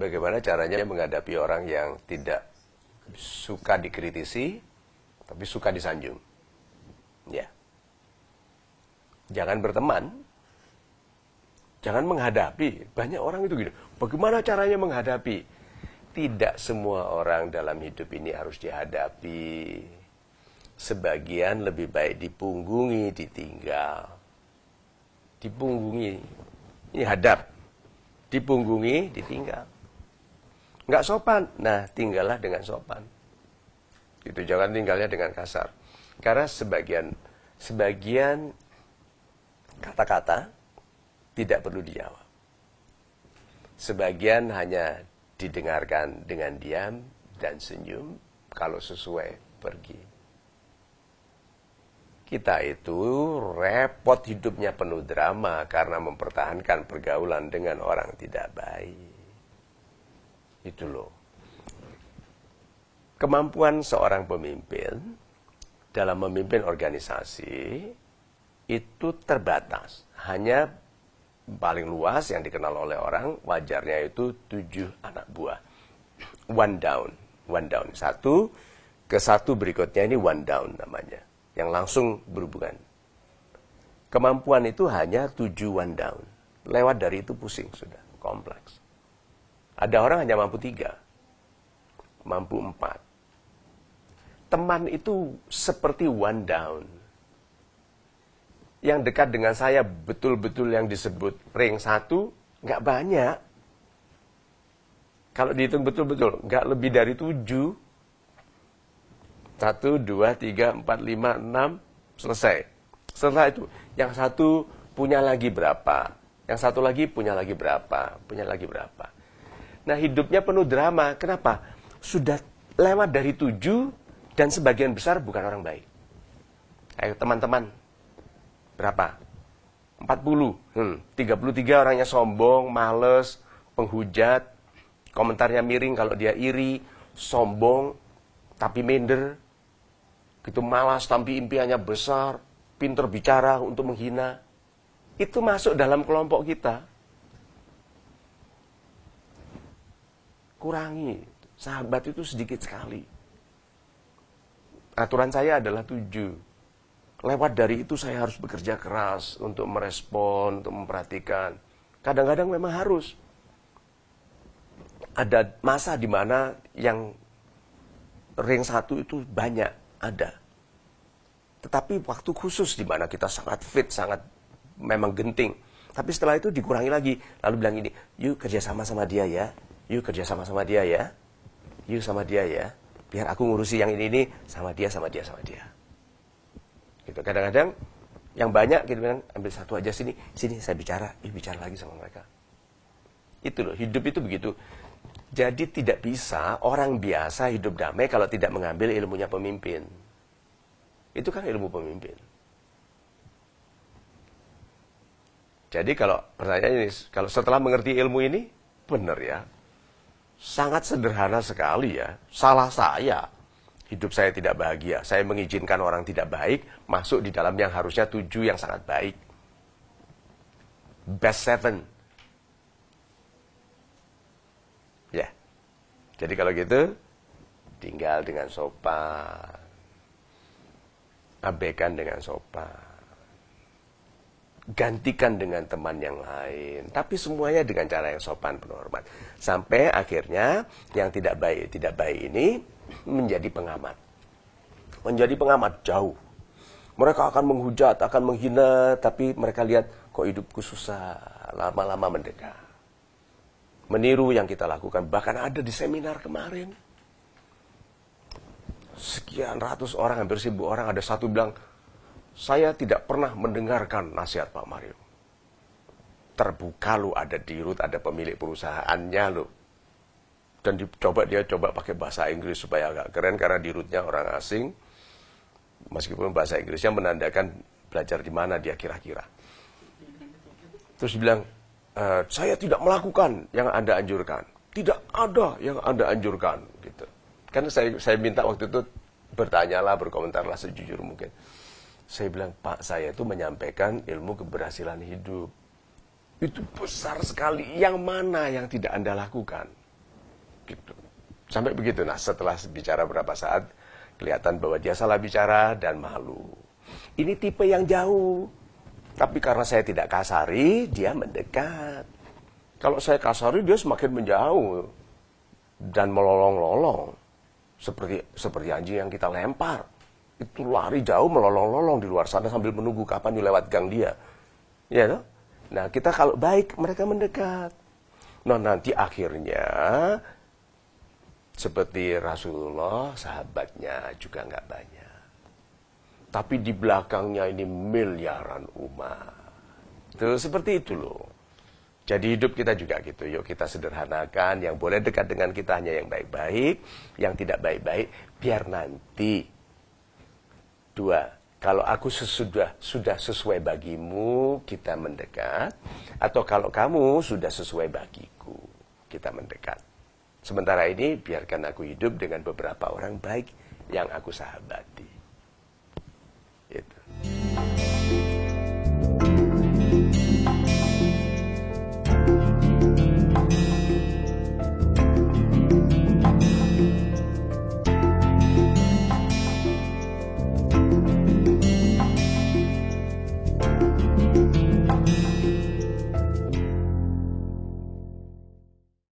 bagaimana caranya menghadapi orang yang tidak suka dikritisi, tapi suka disanjung. Ya. Jangan berteman, jangan menghadapi. Banyak orang itu gini, bagaimana caranya menghadapi? Tidak semua orang dalam hidup ini harus dihadapi. Sebagian lebih baik dipunggungi, ditinggal. Dipunggungi, ini hadap. Dipunggungi, ditinggal. Nggak sopan, nah tinggallah dengan sopan. Gitu, jangan tinggalnya dengan kasar. Karena sebagian kata-kata tidak perlu dijawab. Sebagian hanya didengarkan dengan diam dan senyum, kalau sesuai pergi. Kita itu repot hidupnya penuh drama karena mempertahankan pergaulan dengan orang tidak baik. Itu loh. Kemampuan seorang pemimpin dalam memimpin organisasi itu terbatas. Hanya paling luas yang dikenal oleh orang, wajarnya itu 7 anak buah. One down. Satu ke satu berikutnya ini one down namanya. Yang langsung berhubungan. Kemampuan itu hanya 7 one down. Lewat dari itu pusing sudah, kompleks. Ada orang hanya mampu 3, mampu 4. Teman itu seperti one down. Yang dekat dengan saya betul-betul yang disebut ring 1, nggak banyak. Kalau dihitung betul-betul, nggak lebih dari 7. 1, 2, 3, 4, 5, 6, selesai. Setelah itu, yang satu punya lagi berapa, yang satu lagi punya lagi berapa, punya lagi berapa. Nah, hidupnya penuh drama. Kenapa? Sudah lewat dari 7 dan sebagian besar bukan orang baik. Ayo teman-teman, berapa? 40. 33 orangnya sombong, males, penghujat, komentarnya miring kalau dia iri, sombong, tapi minder. Gitu malas, tapi impiannya besar, pinter bicara untuk menghina. Itu masuk dalam kelompok kita. Kurangi. Sahabat itu sedikit sekali. Aturan saya adalah 7. Lewat dari itu saya harus bekerja keras untuk merespon, untuk memperhatikan. Kadang-kadang memang harus. Ada masa di mana yang ring 1 itu banyak, ada. Tetapi waktu khusus di mana kita sangat fit, sangat memang genting. Tapi setelah itu dikurangi lagi. Lalu bilang ini, yuk kerjasama sama dia ya. Yuk kerjasama sama dia ya. Yuk sama dia ya. Biar aku ngurusi yang ini sama dia, sama dia, sama dia. Gitu. Kadang-kadang yang banyak gitu kan, ambil satu aja sini saya bicara, bicara lagi sama mereka. Itu loh, hidup itu begitu. Jadi tidak bisa orang biasa hidup damai kalau tidak mengambil ilmunya pemimpin. Itu kan ilmu pemimpin. Jadi kalau pertanyaan ini, kalau setelah mengerti ilmu ini, benar ya. Sangat sederhana sekali ya. Salah saya. Hidup saya tidak bahagia. Saya mengizinkan orang tidak baik masuk di dalam yang harusnya 7 yang sangat baik. Best 7. Ya. Jadi kalau gitu, tinggal dengan sopan. Abaikan dengan sopan. Gantikan dengan teman yang lain. Tapi semuanya dengan cara yang sopan, penuh hormat. Sampai akhirnya yang tidak baik ini menjadi pengamat. Menjadi pengamat jauh. Mereka akan menghujat, akan menghina, tapi mereka lihat kok hidupku susah, lama-lama mendekat. Meniru yang kita lakukan. Bahkan ada di seminar kemarin. Sekian ratus orang, hampir 1000 orang, ada satu bilang, saya tidak pernah mendengarkan nasihat Pak Mario. Terbuka lo, ada dirut, ada pemilik perusahaannya lo. Dan dia coba pakai bahasa Inggris supaya agak keren karena dirutnya orang asing. Meskipun bahasa Inggrisnya menandakan belajar di mana dia kira-kira. Terus bilang, saya tidak melakukan yang Anda anjurkan. Tidak ada yang Anda anjurkan. Gitu. Kan saya minta waktu itu bertanyalah, berkomentarlah sejujur mungkin. Saya bilang, Pak, saya itu menyampaikan ilmu keberhasilan hidup. Itu besar sekali. Yang mana yang tidak Anda lakukan? Gitu. Sampai begitu. Nah, setelah bicara berapa saat, kelihatan bahwa dia salah bicara dan malu. Ini tipe yang jauh. Tapi karena saya tidak kasari, dia mendekat. Kalau saya kasari, dia semakin menjauh dan melolong-lolong. Seperti anjing yang kita lempar. Itu lari jauh melolong-lolong di luar sana sambil menunggu kapan lewat gang dia. Ya toh? Nah, kita kalau baik, mereka mendekat. Nah, nanti akhirnya seperti Rasulullah, sahabatnya juga nggak banyak. Tapi di belakangnya ini miliaran umat. Itu seperti itu loh. Jadi hidup kita juga gitu. Yuk kita sederhanakan. Yang boleh dekat dengan kita hanya yang baik-baik. Yang tidak baik-baik, biar nanti. 2. Kalau aku sudah sesuai bagimu, kita mendekat. Atau kalau kamu sudah sesuai bagiku, kita mendekat. Sementara ini, biarkan aku hidup dengan beberapa orang baik yang aku sahabati.